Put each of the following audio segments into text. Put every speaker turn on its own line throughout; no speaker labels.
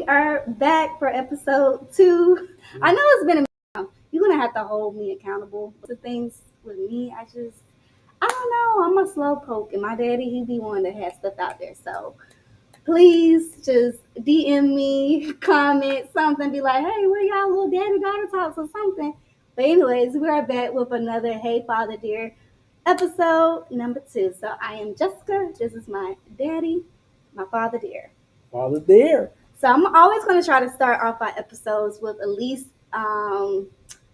we are back for episode 2. I know it's been a minute. You're gonna have to hold me accountable to things with me. I don't know. I'm a slow poke, and my daddy he be one that has stuff out there. So please just DM me, comment something, be like, hey, where y'all little daddy daughter talks or something. But anyways, we are back with another Hey Father Dear episode number 2. So I am Jessica. This is my daddy, my father dear.
Father there.
So I'm always going to try to start off my episodes with at least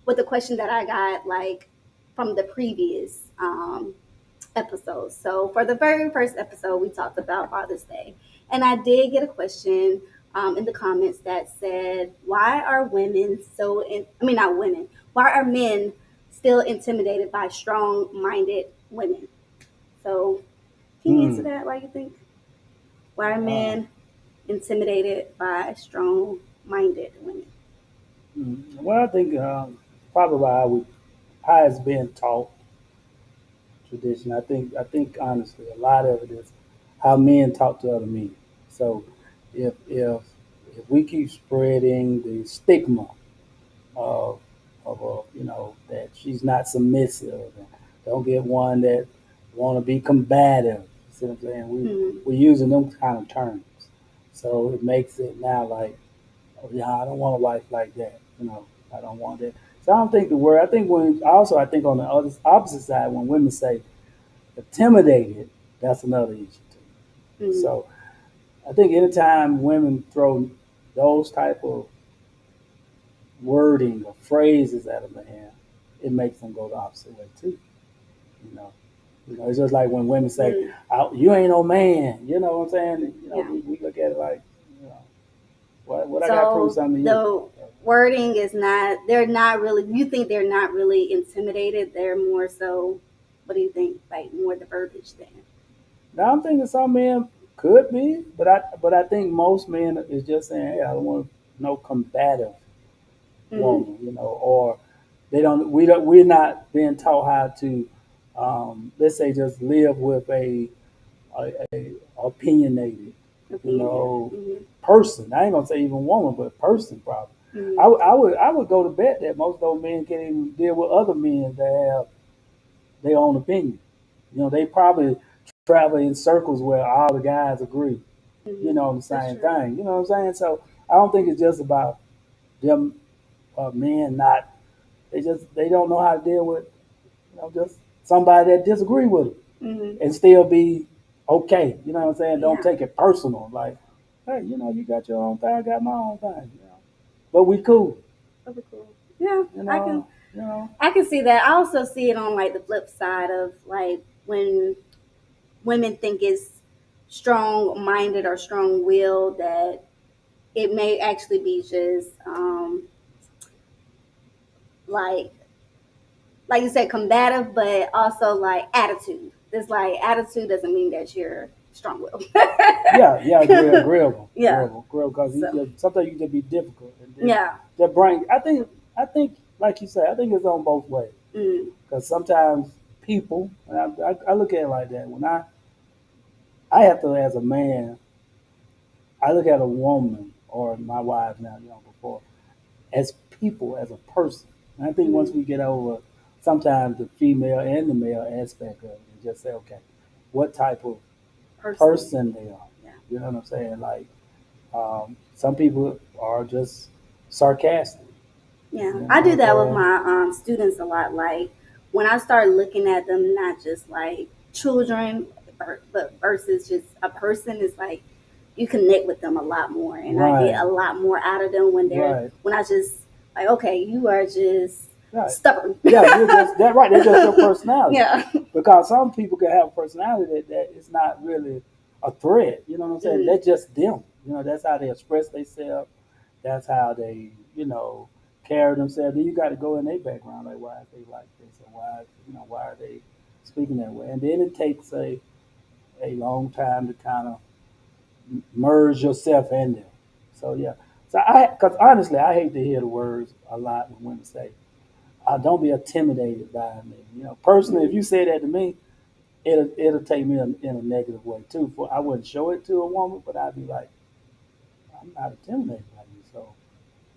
with the question that I got like from the previous episodes. So for the very first episode, we talked about Father's Day, and I did get a question in the comments that said, "Why are women so? I mean, not women. Why are men still intimidated by strong-minded women?" So can you answer
Hmm.
that? Why you think? Why are
Uh,
men intimidated by strong-minded women?
well, I think probably how it's been taught tradition. I think honestly, a lot of it is how men talk to other men. So if we keep spreading the stigma of that she's not submissive and don't get one that want to be combative. See what I'm saying?
Mm,
We're using them kind of terms, so it makes it now like, oh, yeah, I don't want a wife like that. I don't want that. So I don't think the word. I think I think on the other opposite side, when women say intimidated, that's another issue too.
mm,
So I think anytime women throw those type of wording or phrases at a man, it makes them go the opposite way too. You know, it's just like when women say,
mm.
"You ain't no man." You know what I'm saying?
Yeah.
We look at it like, you know, what I got to prove
So
something to you?
the wording is not, they're not really, you think they're not really intimidated. They're more so, what do you think? Like more the verbiage then?
Now I'm thinking some men could be, but I think most men is just saying, "Hey, I don't want no combative
Mm,
woman," or we're not being taught how to, let's say, just live with a opinionated, you
opinionated.
know, person. I ain't gonna say even woman, but person probably.
Mm,
I would go to bet that most of those men can't even deal with other men that have their own opinion. They probably travel in circles where all the guys agree, on the
that's
same
true.
thing. You know what I'm saying? So I don't think it's just about them men not. They don't know how to deal with just somebody that disagree with them
Hmm.
and still be okay. You know what I'm saying? Don't
Yeah,
take it personal. Like, hey, you got your own thing, I got my own thing. But we cool.
that'd be cool. Yeah,
You
I can,
know, you know.
I can see that. I also see it on like the flip side of like when women think it's strong minded or strong willed that it may actually be just like like you said, combative, but also like attitude. It's like attitude doesn't mean that you're strong willed.
Yeah, yeah, agreeable,
Yeah.
because
So
sometimes you just be difficult, and then
yeah.
that bring. I think, like you said, I think it's on both ways.
Mm,
Because sometimes people, and I look at it like that. When I have to, as a man, I look at a woman or my wife now, before, as people, as a person. And I think once
mm,
we get over sometimes the female and the male aspect of it, and just say, okay, what type of
person.
person they are.
Yeah.
You know what I'm saying? Like, some people are just sarcastic.
Yeah.
You
I
know
do
what
that with
I'm
my students a lot. Like when I start looking at them, not just like children, but versus just a person, is like you connect with them a lot more,
saying?
and I get a
Right,
lot more out of them
right,
when I just like, okay, you are just
right.
stubborn.
Yeah, you're just that right. That's just your personality.
Yeah.
Because some people can have a personality that is not really a threat. You know what I'm saying?
Mm,
That's just them. That's how they express themselves. That's how they, carry themselves. Then you got to go in their background, like why are they like this, or why are they speaking that way? And then it takes a long time to kind of merge yourself in there. So yeah. Because honestly, I hate to hear the words a lot when women say, "Don't be intimidated by me." Personally, if
mm,
you say that to me, it'll take me in a negative way too. For I wouldn't show it to a woman, but I'd be like, I'm not intimidated by you. So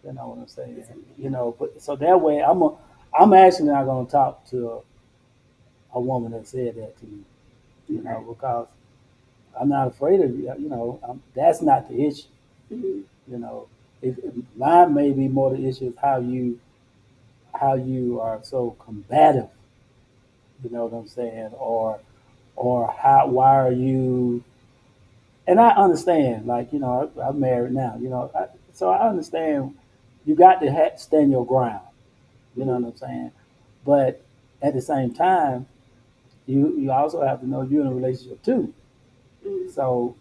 you know what I'm saying. You know, but so that way I'm actually not gonna talk to a woman that said that to me. You know, because I'm not afraid of you. You know, that's not the issue.
Mm-hmm.
You know, mine may be more the issue is how you are so combative. You know what I'm saying, or how why are you? And I understand, like you know, I'm married now. You know, so I understand. You got to stand your ground. You know what I'm saying, but at the same time, you also have to know you're in a relationship too.
Mm-hmm.
So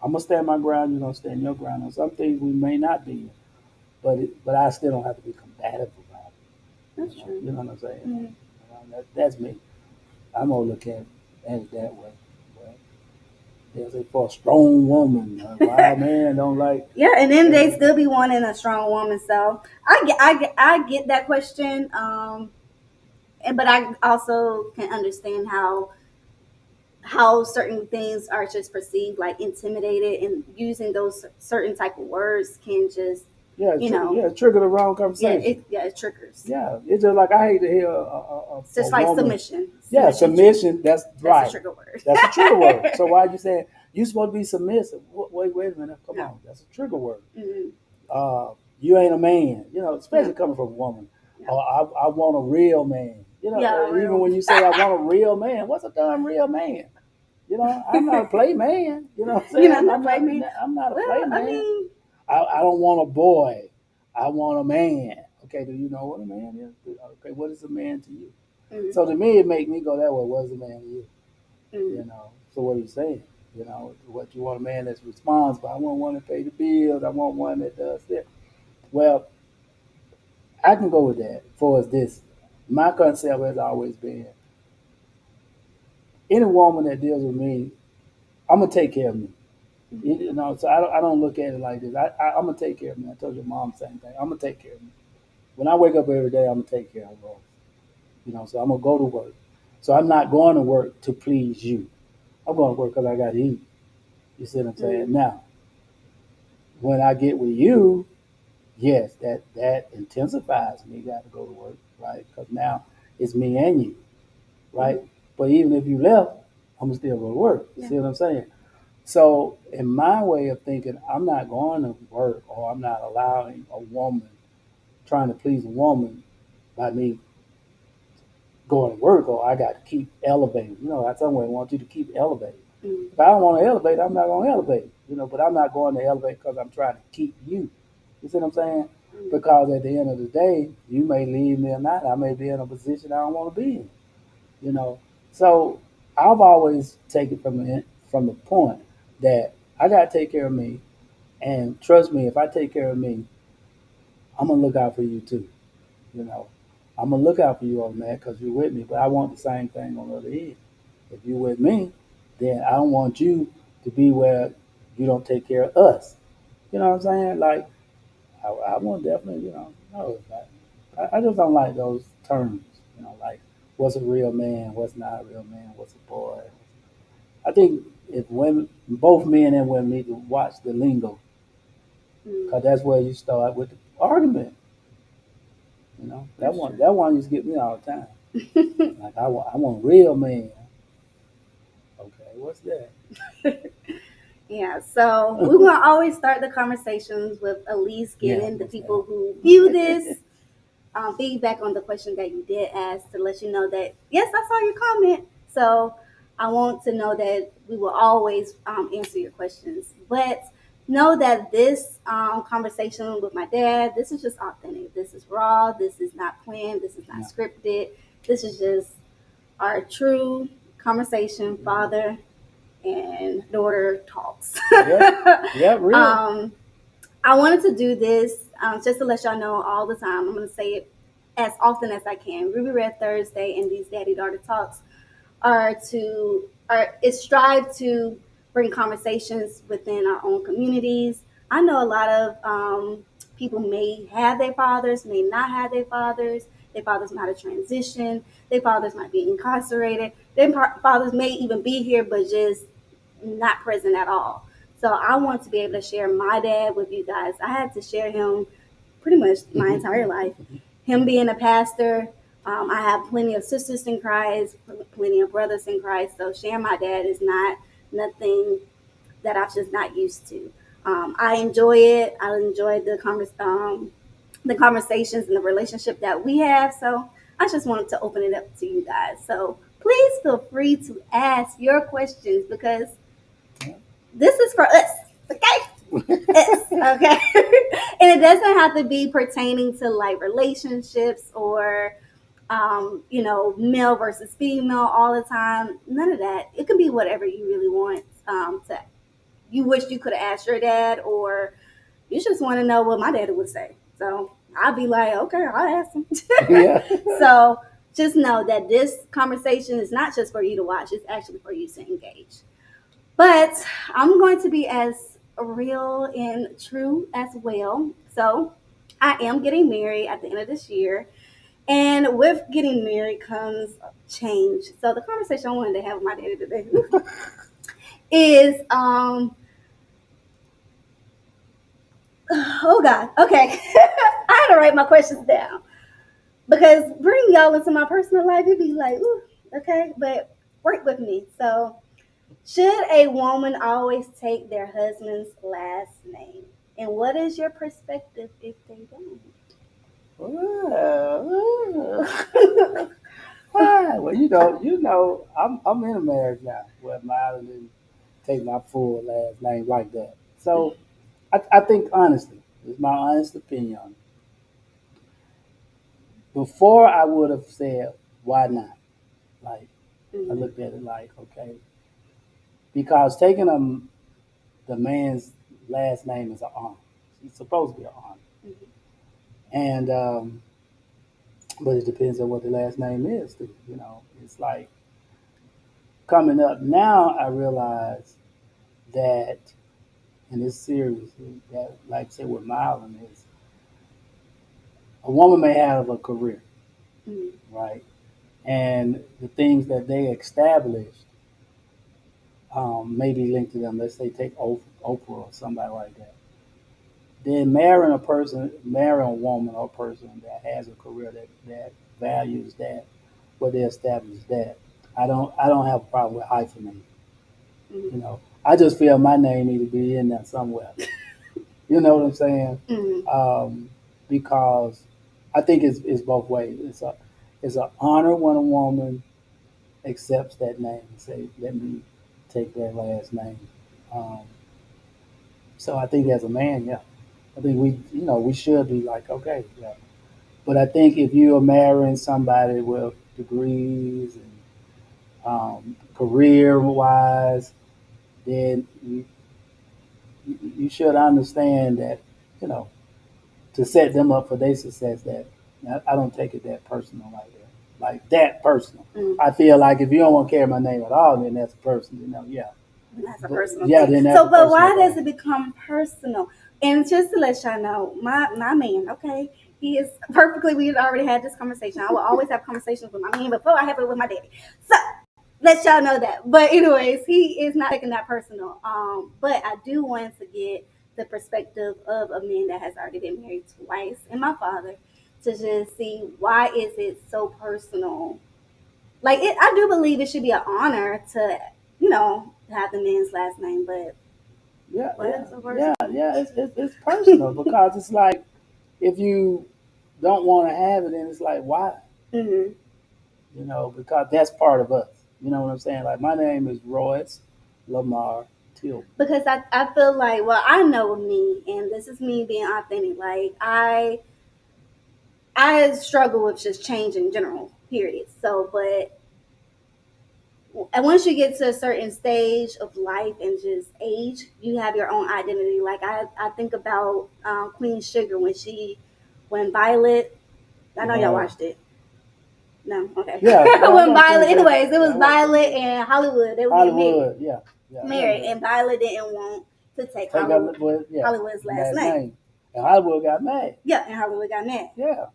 I'm gonna stand my ground. You're gonna stand your ground. On some things we may not be, but I still don't have to be combative about it.
That's true.
You know what I'm saying?
Mm-hmm.
That's me. I'm gonna look at it that way. But they say for a strong woman, a wild man don't like.
Yeah, and then they still be wanting a strong woman. So I get that question. And but I also can understand how certain things are just perceived like intimidated, and using those certain type of words can just
Yeah,
you know
yeah, trigger the wrong conversation.
it triggers.
Yeah, it's just like I hate to hear
It's
a
just like
woman.
submission.
Yeah, submission. That's
That's
right.
a trigger word.
That's a trigger word. So why you saying you supposed to be submissive? Wait a minute. Come
No.
on. That's a trigger word.
Mm-hmm.
You ain't a man. You know, especially
No.
coming from a woman.
No.
I want a real man. You know,
Yeah,
even
real.
when you say I want a real man, what's a darn real man? You know, I'm not a play man. You know what I'm
You know,
saying?
not play me.
I'm not a play
Well, I
man.
mean,
I don't want a boy. I want a man. Okay, do you know what a man is? Okay, what is a man to you?
mm-hmm.
So to me, it make me go that way. What is a man to you?
Mm-hmm.
You know. So what are you saying? You know, what you want a man that's responsible. I want one that pay the bills. I want one that does that. Well, I can go with that. For as this, my concept has always been any woman that deals with me, I'm gonna take care of me. You know, so I don't look at it like this. I'm gonna take care of me. I told your mom the same thing. I'm gonna take care of me. When I wake up every day, I'm gonna take care of her. You know, so I'm gonna go to work. So I'm not going to work to please you. I'm going to work because I got to eat. You see what I'm saying?
Mm-hmm.
Now, when I get with you, yes, that intensifies me. Got to go to work, right? Because now it's me and you, right?
Mm-hmm.
But even if you left, I'm gonna still go to work.
Yeah.
See what I'm saying? So, in my way of thinking, I'm not going to work, or I'm not allowing a woman trying to please a woman by me going to work, or I got to keep elevating. You know, I somewhere want you to keep elevating.
Mm-hmm.
If I don't want to elevate, I'm not going to elevate. You know, but I'm not going to elevate because I'm trying to keep you. You see what I'm saying?
Mm-hmm.
Because at the end of the day, you may leave me or not. I may be in a position I don't want to be in. You know, so I've always taken from the point that I got to take care of me, and trust me, if I take care of me, I'm gonna look out for you too. You know, I'm gonna look out for you on that because you're with me. But I want the same thing on the other end. If you're with me, then I don't want you to be where you don't take care of us. You know what I'm saying? Like I want definitely, you know, no, I just don't like those terms. You know, like what's a real man, what's not a real man, what's a boy. I think if women, both men and women need to watch the lingo
Mm-hmm.
because that's where you start with the argument. You know,
That's
that one used to get me all the time. Like I want a real man. Okay, what's that?
true. Yeah, so we will always start the conversations with at least
Yeah,
getting the
what's
people
that?
who view this feedback on the question that you did ask, to let you know that yes, I saw your comment. So I want to know that we will always answer your questions, but know that this conversation with my dad, this is just authentic. This is raw. This is not planned. This is not
Yeah.
scripted. This is just our true conversation, father and daughter talks.
Yeah, real.
I wanted to do this just to let y'all know all the time. I'm going to say it as often as I can. Ruby Red Thursday and these daddy daughter talks it strive to bring conversations within our own communities. I know a lot of people may have their fathers, may not have their fathers. Their fathers might have transitioned. Their fathers might be incarcerated. Their fathers may even be here, but just not present at all. So I want to be able to share my dad with you guys. I had to share him pretty much my entire life. Him being a pastor, I have plenty of sisters in Christ, plenty of brothers in Christ. So sharing my dad is not nothing that I'm just not used to. I enjoy it. I enjoy the conversations and the relationship that we have. So I just wanted to open it up to you guys. So please feel free to ask your questions because this is for us. Okay. Us, okay. And it doesn't have to be pertaining to like relationships or male versus female all the time. None of that. It can be whatever you really want to. You wish you could have asked your dad, or you just want to know what my daddy would say. So I'll be like, okay, I'll ask him.
Yeah.
So just know that this conversation is not just for you to watch; it's actually for you to engage. But I'm going to be as real and true as well. So I am getting married at the end of this year. And with getting married comes change. So the conversation I wanted to have with my daddy today is oh God, okay. I had to write my questions down. Because bringing y'all into my personal life, it'd be like, ooh, okay, but work with me. So should a woman always take their husband's last name? And what is your perspective if they don't?
Well, I'm in a marriage now where my didn't take my full last name like that. So I think honestly, it's my honest opinion on it. Before I would have said, why not? Like I
Mhm.
looked at it like, okay, because taking the man's last name is an honor. It's supposed to be an honor,
Mhm.
and but it depends on what the last name is. Too. It's like coming up now. I realize that in this series, that like I said with Marlon is a woman may have a career,
Mhm.
right? And the things that they established may be linked to them. Let's say take Oprah or somebody like that. Then marrying a woman or person that has a career that values that, what they established that. I don't have a problem with hyphenating.
Mhm.
I just feel my name need to be in there somewhere. You know what I'm saying?
Mhm.
Um, because I think it's both ways. It's an honor when a woman accepts that name and say, "Let me take that last name." Um, so I think as a man, yeah, I think we should be like, okay, yeah. But I think if you are marrying somebody with degrees and career wise, then you should understand that you know to set them up for their success. That I don't take it that personal like that personal.
Mhm.
I feel like if you don't want to carry my name at all, then that's personal. Yeah,
That's a
but
personal
yeah,
thing.
then that's
So,
a
but
personal
why does
thing.
it become personal? And just to let y'all know, my man, okay, he is perfectly. We had already had this conversation. I will always have conversations with my man before I have it with my daddy. So let y'all know that. But anyways, he is not taking that personal. But I do want to get the perspective of a man that has already been married twice and my father to just see why is it so personal. Like I do believe it should be an honor to have the man's last name, but
Yeah,
why
yeah,
is it so
yeah,
personal?
yeah. It's personal because it's like if you don't want to have it, then it's like why?
Hmm.
Because that's part of us. You know what I'm saying? Like my name is Royce Lamar Till.
Because I feel like, well, I know me, and this is me being authentic. Like I struggle with just change in general, period. So, but and once you get to a certain stage of life and just age, you have your own identity. Like I think about Queen Sugar when Violet. I know y'all
Uh,
watched it. No, okay.
yeah, yeah, I
When
watched
Violet,
Queen Sugar.
anyways, it
Yeah,
was
I watched Queen
Violet
Sugar.
and Hollywood. They were getting married.
Hollywood, yeah, yeah, I remember
Married,
that.
and Violet didn't want to take
Take Hollywood, yeah,
Hollywood's last
last
name.
name, and Hollywood got mad.
Yeah, and Hollywood got mad.
Yeah,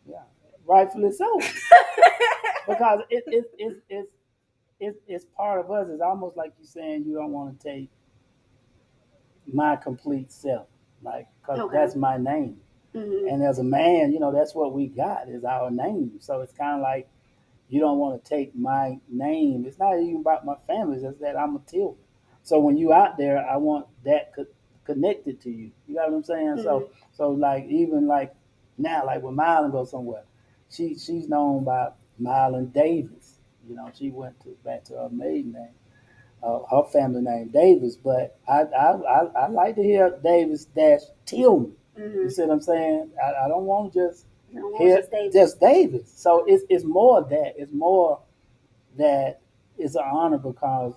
yeah, rightfully so, because it's part of us. It's almost like you saying you don't want to take my complete self, like, because
Okay.
that's my name.
Mhm.
And as a man, that's what we got is our name. So it's kind of like you don't want to take my name. It's not even about my family. It's just that I'm a Tillman. So when you out there, I want that connected to you. You got what I'm saying?
Mhm.
So like even like now, like when Mylan goes somewhere, she's known by Mylan Davis. She went back to her maiden name, her family name Davis. But I like to hear Davis dash Tillman. You
Mhm.
see what I'm saying? I don't want to just
You don't want
hear
just Davis.
just Davis. So it's more of that. It's more that it's an honor because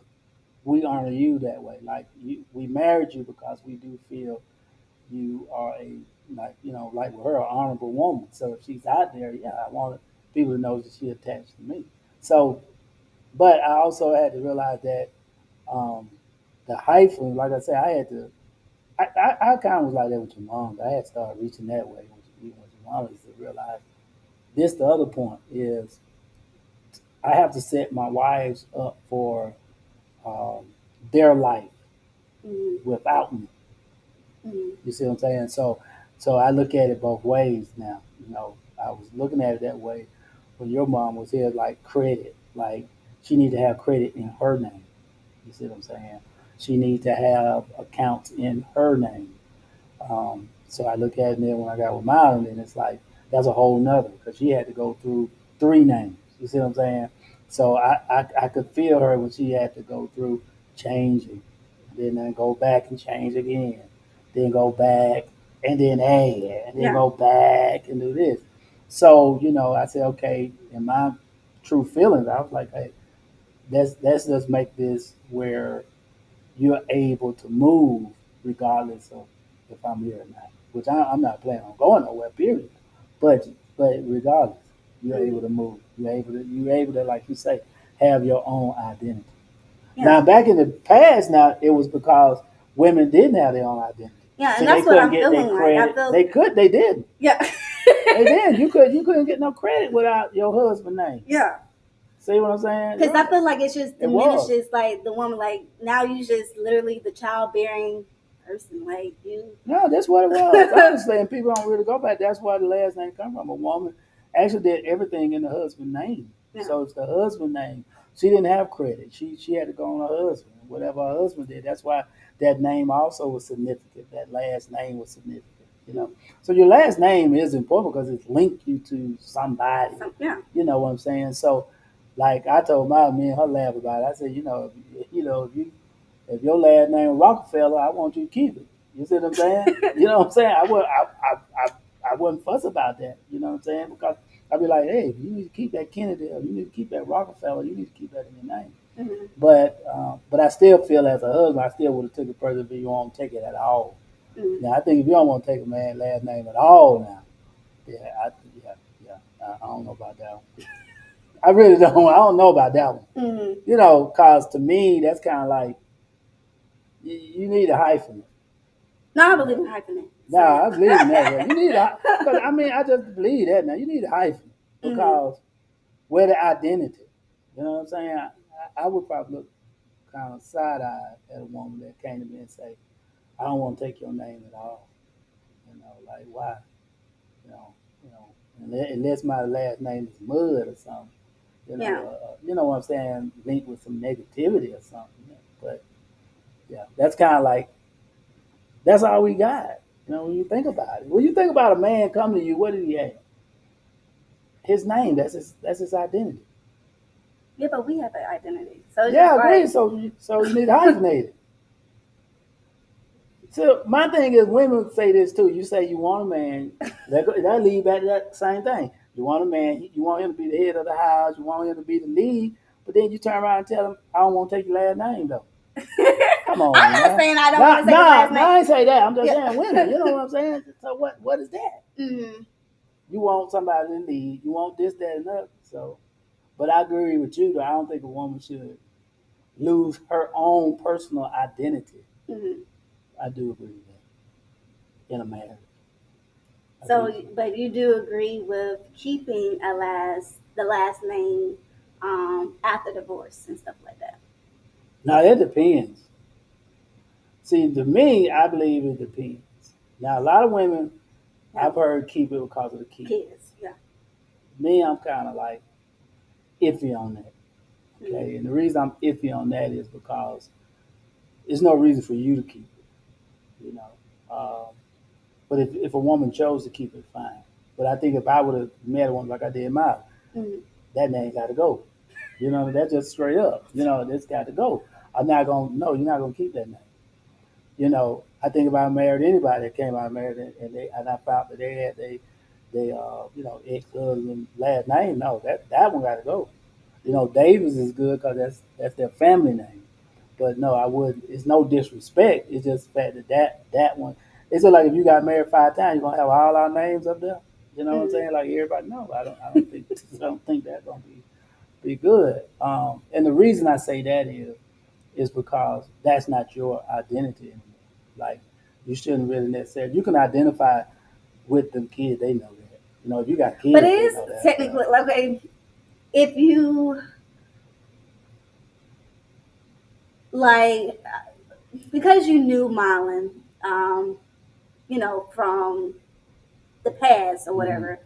we honor you that way. Like we married you because we do feel you are a like with her, an honorable woman. So if she's out there, yeah, I want people to know that she attached to me. So, but I also had to realize that um, the hyphen, like I said, I had to. I kind of was like that with your mom. But I had to start reaching that way with your mom is to realize this. The other point is I have to set my wives up for um, their life
Mhm.
without me.
Mhm.
You see what I'm saying? So I look at it both ways now. I was looking at it that way when your mom was here, like credit, like she need to have credit in her name. You see what I'm saying? She need to have accounts in her name. So I look at it, and then when I got with Myron, and it's like that's a whole nother because she had to go through three names. You see what I'm saying? So I could feel her when she had to go through changing, then go back and change again, then go back and then add, and then
Yeah.
go back and do this. So I said, okay, in my true feelings, I was like, hey, let's just make this where you're able to move regardless of if I'm here or not. Which I'm not planning on going nowhere. Period. But regardless, you're able
Mhm.
to move. You're able to like you say have your own identity.
Yeah.
Now back in the past, now it was because women didn't have their own identity.
Yeah, and
See, they
that's what
couldn't
I'm
get their
feeling like. I
credit.
feel.
They didn't.
Yeah.
They did. You couldn't get no credit without your husband name.
Yeah.
See what I'm saying?
Because I
Right.
feel like it just
It was.
diminishes like the woman. Like now you just literally the childbearing person. Like you.
No, that's what it was. Honestly, and people don't really go back. That's why the last name come from. A woman actually did everything in the husband's name.
Yeah.
So it's the husband name. She didn't have credit. She had to go on her husband. Whatever her husband did. That's why that name also was significant. That last name was significant. You know.
Mm.
So your last name is important because it linked you to somebody.
Yeah.
You know what I'm saying? So like I told me and her laugh about it. I said, if your last name is Rockefeller, I want you to keep it. You see what I'm saying? You know what I'm saying? I wouldn't fuss about that. You know what I'm saying? Because I'd be like, hey, you need to keep that Kennedy, or you need to keep that Rockefeller, you need to keep that in your name.
Mm-hmm.
But I still feel as a husband, I still would have took it further if you don't take it at all.
Mm-hmm.
Now I think if you don't want to take a man's last name at all, now, yeah, yeah, yeah, I don't know about that one. I really don't. I don't know about that one.
Mm-hmm.
Cause to me that's kind of like you need a hyphen.
No, I
You
believe
know,
in hyphenate.
No,
So.
I believe in that. Yeah, you need a because I just believe that now. You need a hyphen
Mm-hmm.
because where the identity. You know what I'm saying? I would probably look kind of side eyed at a woman that came to me and say, "I don't want to take your name at all." Like why? You know, unless my last name is Mud or something.
Yeah.
You know what I'm saying? Linked with some negativity or something. But yeah, that's kind of like that's all we got. When you think about it, when you think about a man coming to you, what did he have? His name. That's his identity.
Yeah, but we have an identity. So it's
Yeah,
just
I agree.
like.
So you need to hyphenate it. So my thing is, women say this too. You say you want a man. That lead back to that same thing. You want a man. You want him to be the head of the house. You want him to be the lead. But then you turn around and tell him, "I don't want to take your last name, though." Come
I'm
on,
not
man.
saying I don't want
Nah,
to say his
nah,
last
nah.
name.
I ain't say that. I'm just
Yeah.
saying women. You know what I'm saying? So what is that?
Mm-hmm.
You want somebody to lead. You want this, that, and that. So, but I agree with you. Though I don't think a woman should lose her own personal identity.
Mm-hmm.
I do agree with that in a marriage. I do.
So, but you do agree with keeping the last name after divorce and stuff like that.
Now it depends. See, to me, I believe it depends. Now, a lot of women
Yeah.
I've heard keep it because of the kids.
Kids. Yeah.
Me, I'm kind of like iffy on that.
Mm.
Okay, and the reason I'm iffy on that is because there's no reason for you to keep it. But if a woman chose to keep it, fine. But I think if I would have met a woman like I did mine,
Mm.
that name got to go. That's just straight up. This got to go. I'm not gonna. No, you're not gonna keep that name. I think if I married anybody that came out married and I found that they had ex husband last name, no, that one got to go. Davis is good because that's their family name. But no, I wouldn't. It's no disrespect. It's just the fact that one. It's just like if you got married 5 times, you're gonna have all our names up there. You know what I'm
Mm.
saying? Like everybody. No, I don't think. I don't think that's gonna be good. And the reason I say that is because that's not your identity anymore. Like you shouldn't really necessarily. You can identify with them kids. They know that. If you got
But
kids,
it
they
is
know that.
technically like, okay, if you like, because you knew Marlon, from the past or
Mhm.
whatever.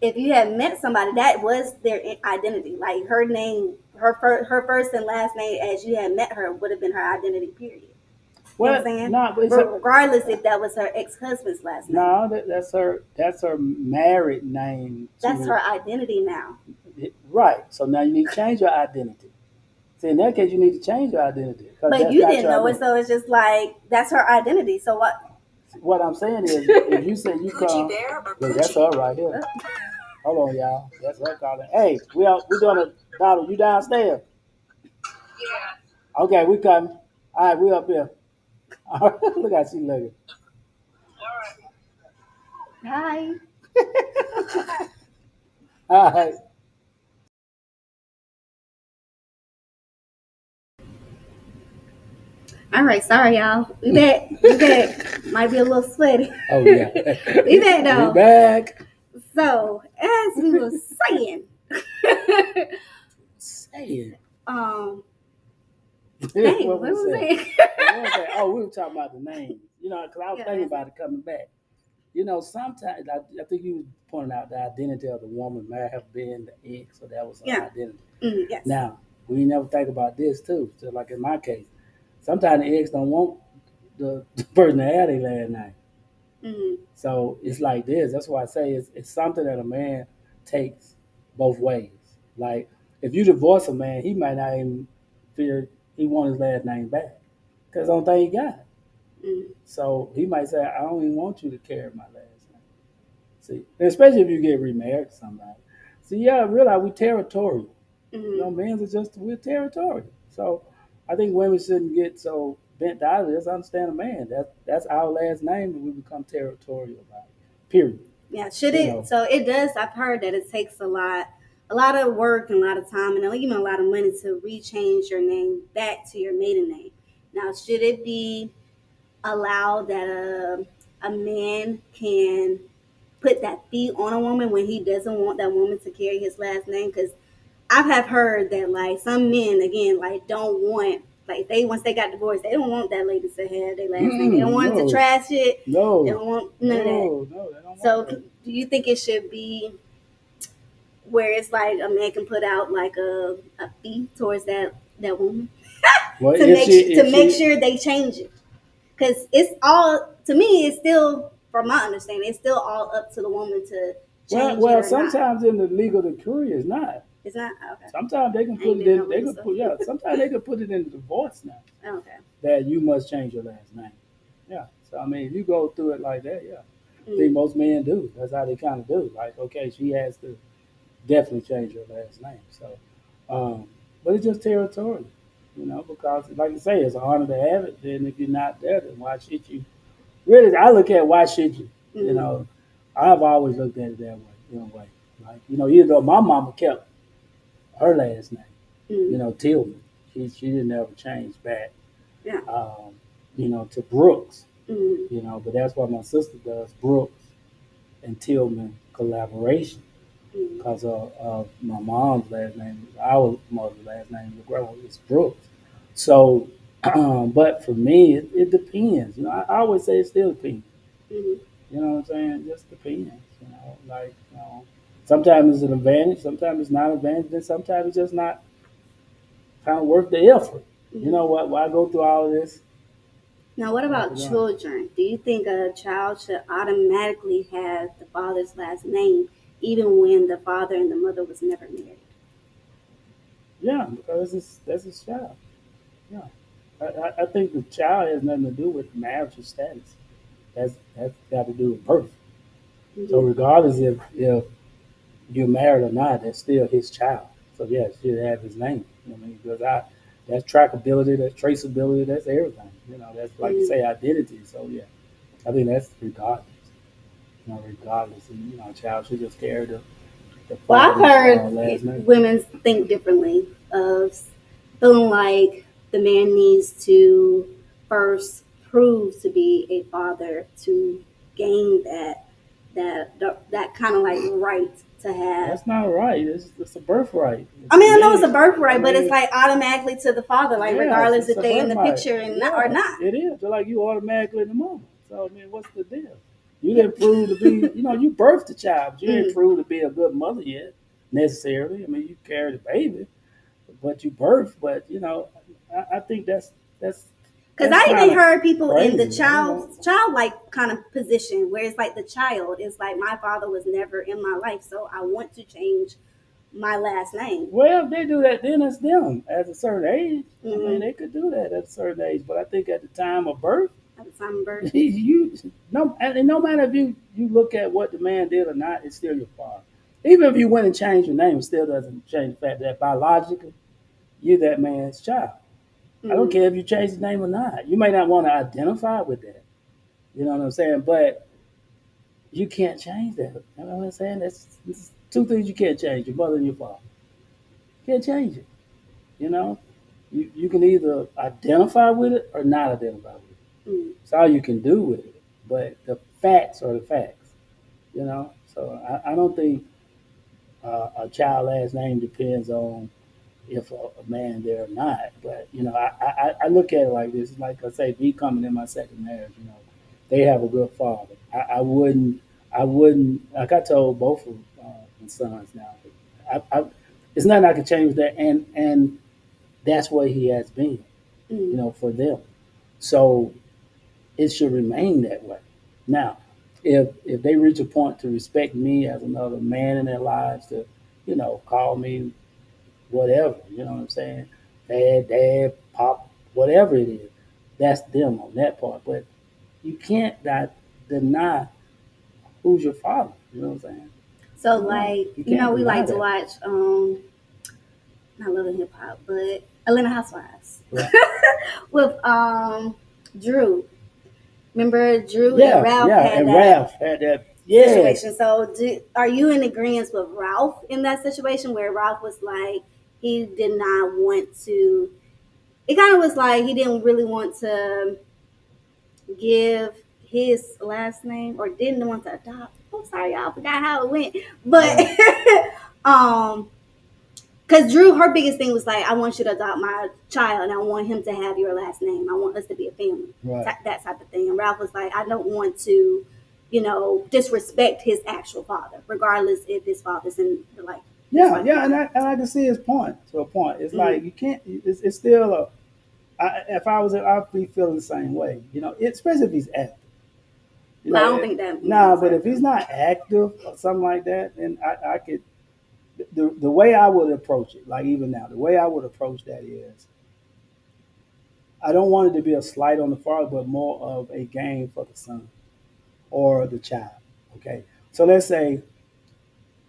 If you had met somebody that was their identity, like her name, her first and last name as you had met her would have been her identity. Period. You know what I'm
Well,
saying?
no, but
Regardless if that was her ex-husband's last name,
no, that's her married name
that's her
to
identity now.
right. So now you need to change your identity. See, in that case, you need to change your identity because
But
that's
you
not
didn't
your
know it,
identity.
so it's just like that's her identity. So what?
What I'm saying is, if you say you come, look, that's her right here. Hold on, y'all. That's her calling. Hey, we doing a daughter. You downstairs? Okay, we coming. All right, we up here. All right, look how she looking.
Hi.
All right.
All right, sorry y'all. We back. We back. Might be a little sweaty.
Oh yeah.
We back
We
though.
back.
So as we were saying,
Say it.
um, dang,
What
what
was
was
that?
it?
Oh, we were talking about the name. Because I was thinking
Yeah.
about it coming back. Sometimes I think you was pointing out the identity of the woman might have been the ex, so that was her
Yeah.
identity.
Yes.
Now, we never think about this too. So, like in my case, sometimes the ex don't want the person to have their last name.
Mm.
So it's like this. That's why I say it's something that a man takes both ways. Like if you divorce a man, he might not even feel he want his last name back because the only thing he got.
Mm.
So he might say, I don't even want you to carry my last name. See, especially if you get remarried to somebody. See, yeah, I realize we territorial.
Mm.
Men are just we're territorial. So I think women shouldn't get so bent out of this. I understand a man. That's our last name, and we become territorial about it. Period.
Yeah. Should
You
it?
know.
So it does. I've heard that it takes a lot of work and a lot of time, and even a lot of money to rechange your name back to your maiden name. Now, should it be allowed that a man can put that fee on a woman when he doesn't want that woman to carry his last name? Because I have heard that like some men again like don't want like they once they got divorced they don't want that lady to have their last name. They don't want it to
No,
trash it. They
no,
don't want none of that.
no. They don't want
So
that.
do you think it should be where it's like a man can put out like a fee towards that woman
Well,
to
if
make
she, if
make
she,
sure they change it? Because it's all to me. It's still, from my understanding, it's still all up to the woman to change it
well,
or not.
sometimes in the legal decree, it's not.
It's not okay.
Sometimes they can
I
put
ain't
it
been no
in. They
legal
can
stuff.
put Sometimes they can put it in the divorce now
Okay.
that you must change your last name. Yeah. So I mean, if you go through it like that, yeah, I think
Mm.
most men do. That's how they kind of do. Like, okay, she has to definitely change her last name. So, um, but it's just territorial, because like you say, it's an honor to have it. Then if you're not there, then why should you? Really, I look at why should you? You
Mm.
know, I've always looked at it that way. In a way, like even though my mama kept her last name,
Mm.
Tillman, she didn't ever change back,
Yeah.
to Brooks.
Mm.
But that's why my sister does Brooks and Tillman collaboration
Mm.
because of my mom's last name, our mother's last name, the grandma is Brooks. So But for me, it depends. I always say it still depends.
Mhm.
You know what I'm saying? It just depends. Sometimes it's an advantage, sometimes it's not an advantage, and sometimes it's just not kind of worth the effort. You
Mhm.
know what? Why go through all of this?
Now, what
After
about
done.
children? Do you think a child should automatically have the father's last name, even when the father and the mother was never married?
Yeah, because that's his child. Yeah, I think the child has nothing to do with marital status. That's got to do with birth. So
Hmm.
regardless if you're married or not, that's still his child. So yeah, it should have his name. You know what I mean? Because that's trackability, that's traceability, that's everything. That's like you
Hmm.
say, identity. So yeah, I think that's regardless. Regardless, and a child should just carry the
Well, I've
father's
heard
last name.
women think differently of feeling like the man needs to first prove to be a father to gain that kind of like right to have.
That's not right. It's a birthright.
I
To
mean, I know it's a
me, I
birthright, but it's
mean,
like automatically to the father, like
yes,
regardless
it's
if
a
they in the
birthright.
picture and not, or
Yeah,
not.
it is. Just like you automatically the mama. So I mean, what's the deal? You didn't prove to be, you birthed the child, but you didn't
Mm.
prove to be a good mother yet, necessarily. I mean, you carried the baby, but you birthed. But I think that's
Because
that's
I
kind
even
of
heard people in the
crazy. I don't know.
childlike kind of position where it's like the child is like my father was never in my life, so I want to change my last name.
Well, if they do that, then it's them at a certain age. I mean,
Mm-hmm.
they could do that at a certain age, but I think at the time of birth,
At the time of birth.
you no matter if you look at what the man did or not, it's still your father. Even if you went and changed your name, it still doesn't change the fact that biologically you're that man's child. I don't
Mm-hmm.
care if you change his name or not. You may not want to identify with that. You know what I'm saying? But you can't change that. You know what I'm saying? That's two things you can't change: your mother and your father. You can't change it. You know, you can either identify with it or not identify with it.
Mm-hmm.
It's all you can do with it. But the facts are the facts. So I don't think a child last name depends on if a man there or not. But I look at it like this. It's like I say, me coming in my second marriage. They have a good father. I wouldn't like I told both of my sons now. It's nothing I can change that, and that's what he has been.
Mm-hmm.
For them. So it should remain that way. Now, if they reach a point to respect me as another man in their lives, to call me whatever, you know what I'm saying, dad, pop, whatever it is, that's them on that part. But you can't deny who's your father. You know what I'm saying?
So
You know,
like
you can't
we
deny
like to
that.
watch not Love and Hip Hop, but Atlanta Housewives
Right.
with Drew. Remember Drew and
Yeah,
Ralph
yeah.
had
And
that
Ralph had that. Yes.
situation. So, are you in agreement with Ralph in that situation where Ralph was like he did not want to? It kind of was like he didn't really want to give his last name or didn't want to adopt. I'm sorry, y'all, I forgot how it went, but
Right.
um. Because Drew, her biggest thing was like, I want you to adopt my child and I want him to have your last name. I want us to be a family.
Right.
That type of thing. And Ralph was like, I don't want to, disrespect his actual father, regardless if his father's in the life, his
Yeah,
life or
yeah, and
not.
I can see his point to a point. It's like
Mm.
you can't. It's still a. If I was, I'd be feeling the same way. Especially if he's active.
But I don't think that
Nah,
man's
but if
like
he's
them.
not active or something like that, then I could. The way I would approach it, like even now, the way I would approach that is, I don't want it to be a slight on the father, but more of a game for the son or the child. Okay, so let's say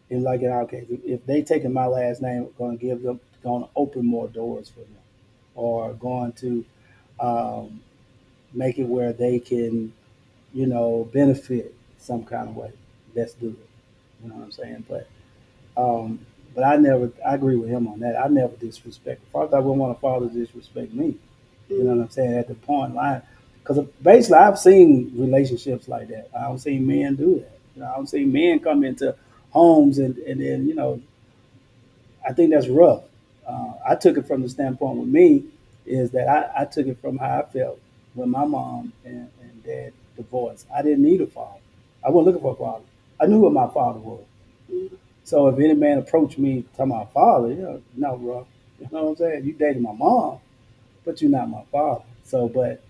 in our case, if they taking my last name, going to open more doors for them, or going to um, make it where they can, benefit some kind of way. Let's do it. You know what I'm saying? Um, but I agree with him on that. I never disrespect. First, I wouldn't want a father to disrespect me. You know what
Mm.
I'm saying? At the point line, because basically I've seen relationships like that. I don't see men do that. I don't see men come into homes and then I think that's rough. I took it from the standpoint with me. is that I took it from how I felt when my mom and dad divorced. I didn't need a father. I wasn't looking for a father. I knew what my father was.
Mm-hmm.
So if any man approached me to my father, no, bro. You know what I'm saying? You dated my mom, but you're not my father. So, but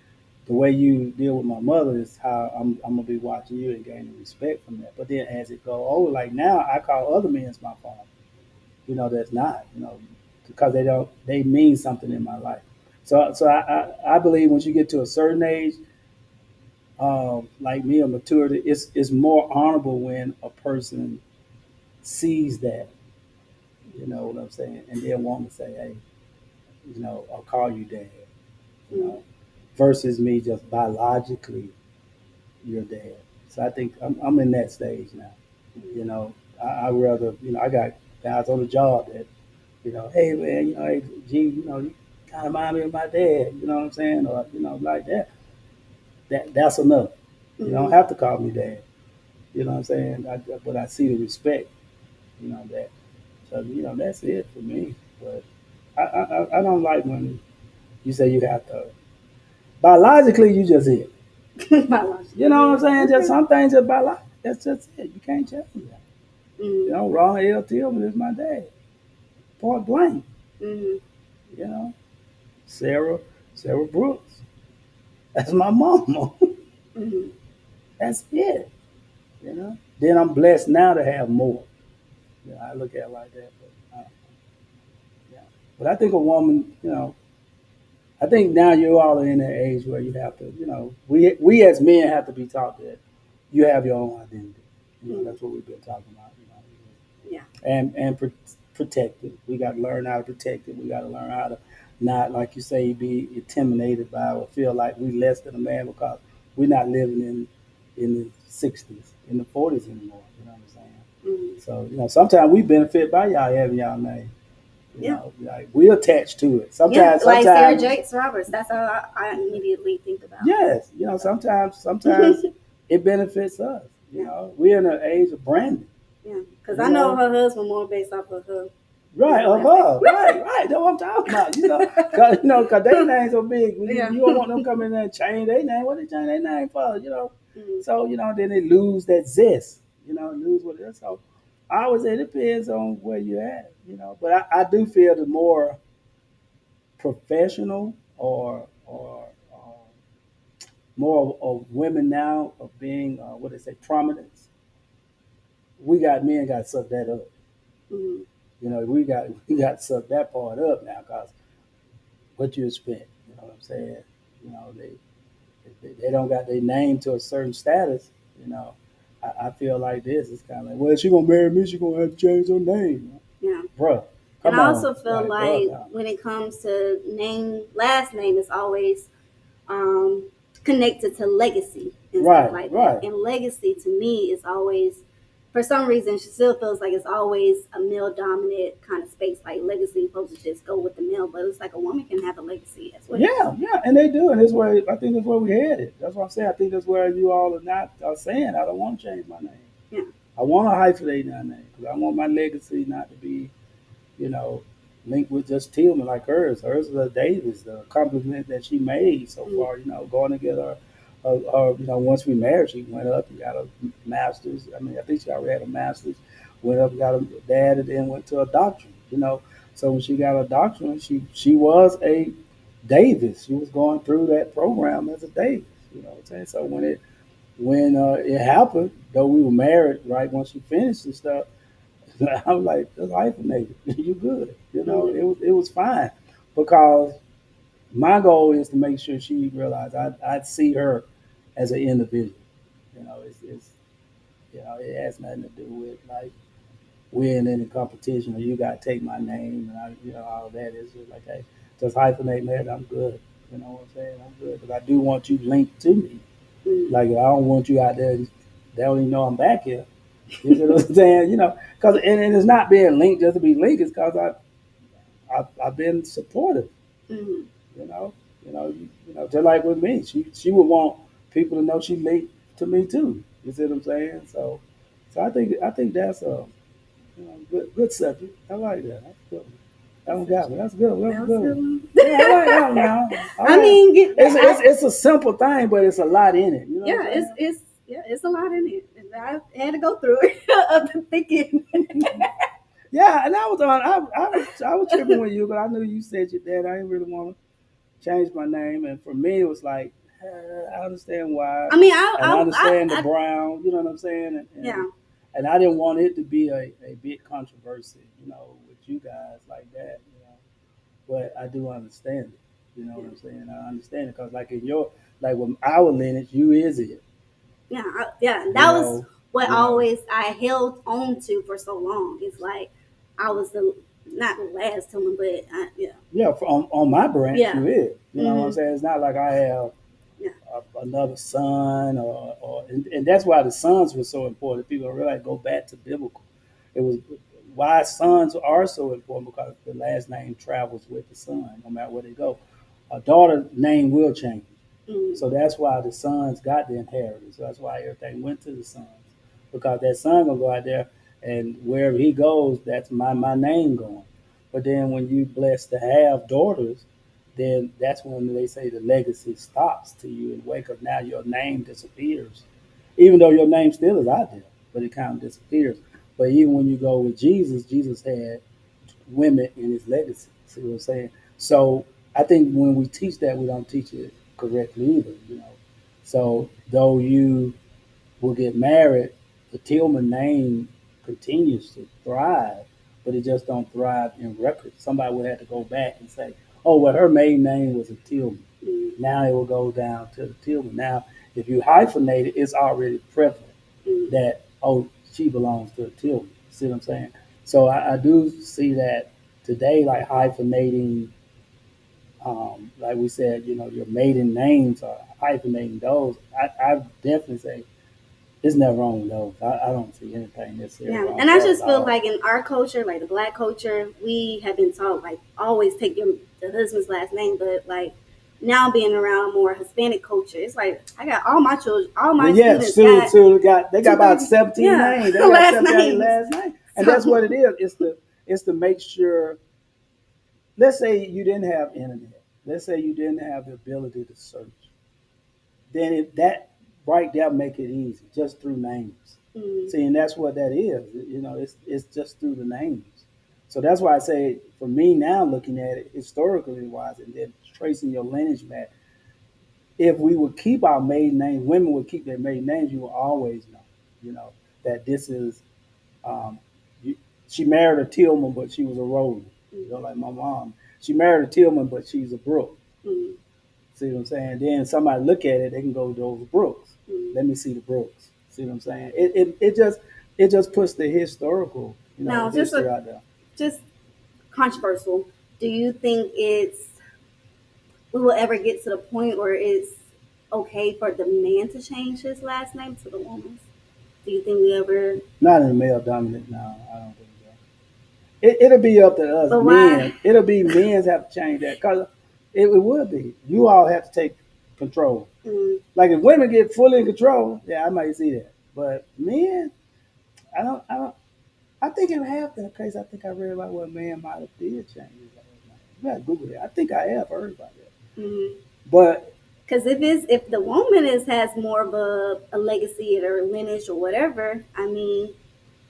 the way you deal with my mother is how I'm gonna be watching you and gaining respect from that. But then as it go over, like now I call other men my father. That's not, because they mean something in my life. So I believe once you get to a certain age, like me, or maturity, it's more honorable when a person sees that, you know what I'm saying, and then want to say, hey, I'll call you dad, you
Mm-hmm.
know, versus me just biologically your dad. So I think I'm in that stage now. You know, I rather, I got guys on the job that, hey man, hey G, you kind of remind me of my dad. You know what I'm saying? Or like that. That's enough. You don't
Mm-hmm.
have to call me dad. You know what I'm saying? But I see the respect. That. So that's it for me. But I don't like when you say you have to. Biologically, you just it. You
Biologically,
know what I'm
yeah.
saying? Just
Okay.
some things are biological. That's just it. You can't change that.
Mm-hmm.
Ron L. Tillman is my dad. Point blank.
Mm-hmm.
You know, Sarah, Sarah Brooks. That's my mama.
Mm-hmm.
That's it. Then I'm blessed now to have more. I look at it like that. Yeah. But I think a woman, I think now you all are in that age where you have to, we as men have to be taught that you have your own identity.
Mm-hmm.
That's what we've been talking about.
Yeah.
And protect it. We got to learn how to protect it. We got to learn how to not, like you say, be intimidated by or feel like we less than a man because we're not living in the '60s, in the '40s anymore. You know what I'm saying?
Mm-hmm.
So sometimes we benefit by y'all having y'all name.
Yeah.
Like we attach to it.
Yeah.
Sometimes,
Like Sarah
sometimes,
Jakes Roberts. That's how I immediately think about.
yes. Sometimes it benefits us.
Yeah.
We're in an age of branding.
Yeah. Because
You
I know
know,
her husband more based off of her,
right, of
last name.
her, right. That's what I'm talking about. Cause they names so big. You,
Yeah.
you don't want them coming in there and change their name. What they change their name for?
Mm-hmm.
So then they lose that zest. Lose what it is. So I always say it depends on where you're at. But I do feel the more professional or more of women now of being what they say prominence. Men got to suck that up.
Mm-hmm.
We got to suck that part up now because what you expect. You know what I'm saying? They don't got their name to a certain status. You know, I feel like this. It's kind of like, well, she gonna marry me, she gonna have to change her name,
Yeah.
bruh.
And
Come
I
on,
also feel
like, bruh.
like
No.
when it comes to last name is always um, connected to legacy and stuff
Right,
like that.
right.
And legacy to me is always, for some reason, she still feels like it's always a male dominant kind of space. Like legacy supposed to just go with the male, but it's like a woman can have a legacy as well.
Yeah, yeah, and they do, and this where I think that's where we headed. That's what I'm saying. I think that's where you all are saying. I don't want to change my name.
Yeah.
I want to hyphenate my name because I want my legacy not to be, you know, linked with just Tillman like hers. Hers is a Davis, the accomplishment that she made so
Mm-hmm.
far. Going to get her, once we married, she went up and got a master's. I mean, I think she already had a master's. Went up, and got a dad, and then went to a doctorate. So when she got a doctorate, she was a Davis. She was going through that program as a Davis. You know what I'm saying? So when it happened, though we were married, right? Once she finished and stuff, I was like, "That's hyphenated. You good?"
Mm-hmm.
It was fine because my goal is to make sure she realized I'd see her as an individual. It has nothing to do with like winning in a competition or you got to take my name and all that. It's just like, hey, just hyphenate that. I'm good. You know what I'm saying? I'm good because I do want you linked to me.
Mm-hmm.
Like I don't want you out there. They don't even know I'm back here. You know what I'm saying? Because and it's not being linked just to be linked. It's because I've been supportive.
Mm-hmm.
You know, just like with me, she would want people to know she linked to me too. You see what I'm saying? So I think that's a good subject. I like that. That's good. That one got me. That's good. That's
That was a
good.
good one.
Yeah, I like that one now. All
I
right.
mean,
It's a simple thing, but it's a lot in it. You know
yeah,
what I'm
it's a lot in it. And I had to go through it of the thinking.
saying? Yeah, and I was tripping with you, but I knew you said your dad. I didn't really want to change my name, and for me, it was like I understand why,
I mean,
and I understand the Brown. You know what I'm saying?
yeah,
And I didn't want it to be a big controversy, with you guys like that. But I do understand it. You know what I'm saying? I understand it because, like in your, like with our lineage, you is it.
yeah.
You
That was
know,
what
you know.
always I held on to for so long. It's like I was the not the last Tillman, but yeah,
Yeah, on my branch,
yeah,
you is. You know what I'm
hmm
saying? It's not like I have
yeah,
another son, and that's why the sons were so important. People really go back to biblical. It was why sons are so important because the last name travels with the son, no matter where they go. A daughter name will change.
hmm
So that's why the sons got the inheritance. So that's why everything went to the sons. Because that son gonna go out there and wherever he goes, that's my name going. But then when you blessed to have daughters, then that's when they say the legacy stops to you and wake up. Now your name disappears. Even though your name still is out there, but it kind of disappears. But even when you go with Jesus, Jesus had women in his legacy. See what I'm saying? So I think when we teach that, we don't teach it correctly either. So though you will get married, the Tillman name continues to thrive, but it just don't thrive in records. Somebody would have to go back and say, oh, well, her maiden name was a Tillman.
hmm
Now it will go down to the Tillman. Now, if you hyphenate it, it's already prevalent
hmm
that, oh, she belongs to a Tillman. See what I'm saying? So I do see that today, like hyphenating, like we said, your maiden names are hyphenating those. I definitely say there's nothing wrong with those. I don't see anything necessarily
yeah.
wrong
And
with
I
that at
just feel
all.
like in our culture, like the Black culture, we have been taught like always take the husband's last name, but like now being around more Hispanic culture, it's like I got all my children, all
Well,
my
yeah,
students
Sue,
got
Sue they got
two,
about
three,
17
yeah,
names. They got
last
17
names.
last names, and that's
So
what it is. It's to make sure. Let's say you didn't have internet. Let's say you didn't have the ability to search. Then that right there make it easy just through names.
mm,
See, and that's what that is. It's just through the names. So that's why I say for me now, looking at it historically wise, and then tracing your lineage back, if we would keep our maiden names, women would keep their maiden names, you will always know, you know, that this is, um, you, she married a Tillman, but she was a Rowland.
mm,
Like my mom. She married a Tillman, but she's a Brooke.
mm,
See what I'm saying? Then somebody look at it, they can go to those Brooks.
mm.
Let me see the Brooks. See what I'm saying? It just puts the historical,
Now
history out there.
just controversial. Do you think we will ever get to the point where it's okay for the man to change his last name to the woman's? Do you think we ever?
Not in the male dominant now. I don't think so. It'll be up to us
But why?
men. It'll be men's have to change that because it would be. You all have to take control.
Mm,
Like if women get fully in control, yeah, I might see that. But men, I don't. I don't. I think in half that case, I think I read about what man might have did change his last name. You gotta Google it. I think I have heard about that.
mm.
But
Because if the woman has more of a legacy or lineage or whatever, I mean,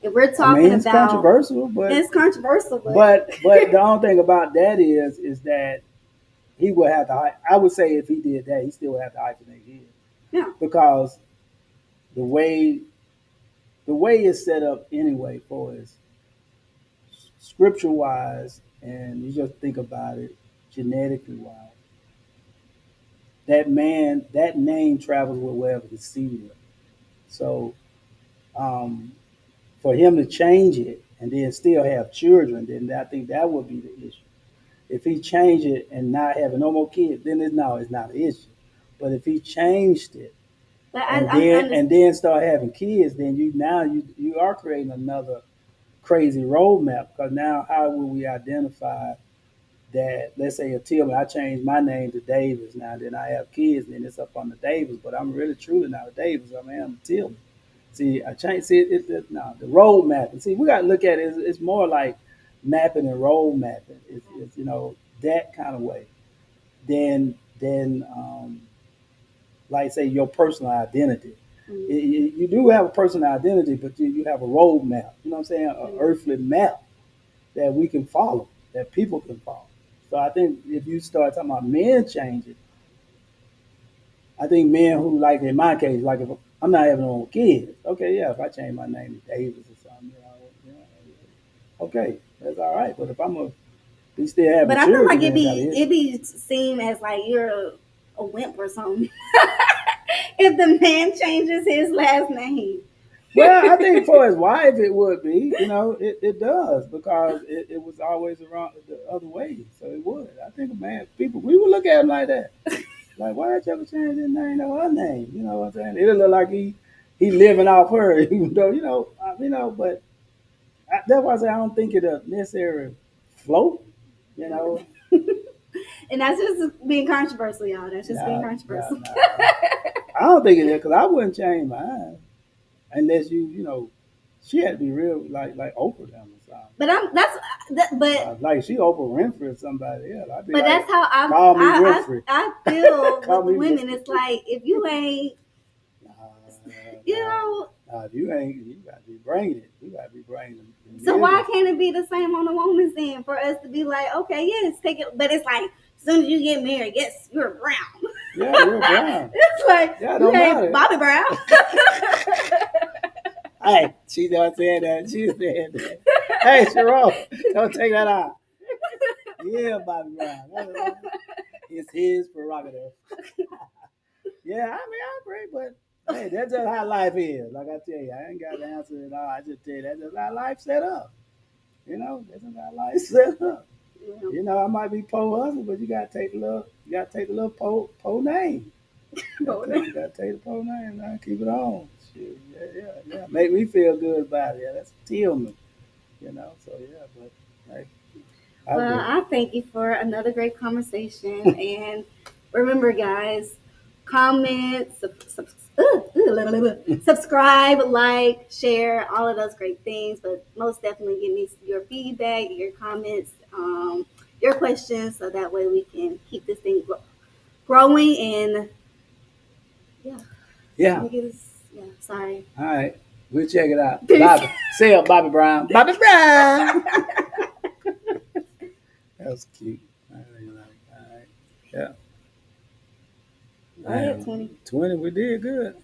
if we're
I mean,
talking
it's
about
controversial. But
it's controversial, but
but the only thing about that is that he would have to. I would say if he did that, he still would have to hyphenate his
yeah,
because the way the way it's set up anyway for us, scripture wise, and you just think about it genetically wise, that name travels with wherever the seed is. So um, for him to change it and then still have children, then I think that would be the issue. If he changed it and not having no more kids, then it's not an issue. But if he changed it
but
and
I'm
then
under,
and then start having kids, then you are creating another crazy roadmap because now how will we identify that? Let's say a Tillman, I changed my name to Davis now, then I have kids, then it's up on the Davis, but I'm really truly not a Davis. I mean, I'm a Tillman. See, I changed. See, no, the roadmap. And see, we got to look at it. It's more like mapping and role mapping. It's that kind of way. Then like say your personal identity. You do have a personal identity, but you have a road map. You know what I'm saying? An earthly map that we can follow, that people can follow. So I think if you start talking about men changing, I think men who, like in my case, like if I'm not having no kids, okay, yeah, if I change my name to Davis or something, okay, that's all right. But if I'm a we still having
But I feel
children,
like
then it got an issue.
it be seen as like you're a wimp or something. If the man changes his last name.
Well, I think for his wife it would be, it does because it was always around the other way, so it would. I think a man, people, we would look at him like that, like why did you ever change his name to her name? You know what I'm saying? It'll look like he living off her, even though But that's why I say I don't think it'll necessarily float. You know,
And that's just being controversial, y'all. That's just being
nah,
controversial.
I don't think it is because I wouldn't change mine unless she had to be real like Oprah them or something.
But but
Like she Oprah Winfrey or somebody else. I'd be
but
like,
that's how
call me Winfrey.
I feel
Call
with
me
the women.
Winfrey.
It's like if you ain't, you know.
If you ain't, you got to be bringing it. You got to be bringing it.
So why can't it be the same on the woman's end for us to be like, okay, yes, take it, but it's like as soon as you get married, yes, you're brown.
Yeah, you're brown.
It's like
Yeah,
you
don't matter.
ain't Bobby Brown.
Hey, she don't say that. She said that. Hey, Sharon, don't take that out. Yeah, Bobby Brown. It's his prerogative. Yeah, I mean, I agree, but hey, that's just how life is. Like I tell you, I ain't got the answer at all. I just tell you that's just how life set up. That's just how life set up. I might be poor husband, but you gotta take the little po name. You gotta take the po name and keep it on. Shoot, yeah. Make me feel good about it. Yeah, that's Tillman. So yeah, but hey,
Well, I thank you for another great conversation. And remember, guys, comment, subscribe, like, share, all of those great things. But most definitely give me your feedback, your comments, your questions, so that way we can keep this thing growing. And
yeah.
Sorry.
All right, we'll check it out. Bobby, say it, Bobby Brown. Bobby Brown. That was cute. I really like it. All right. Yeah.
Go ahead, 20.
20, we did good.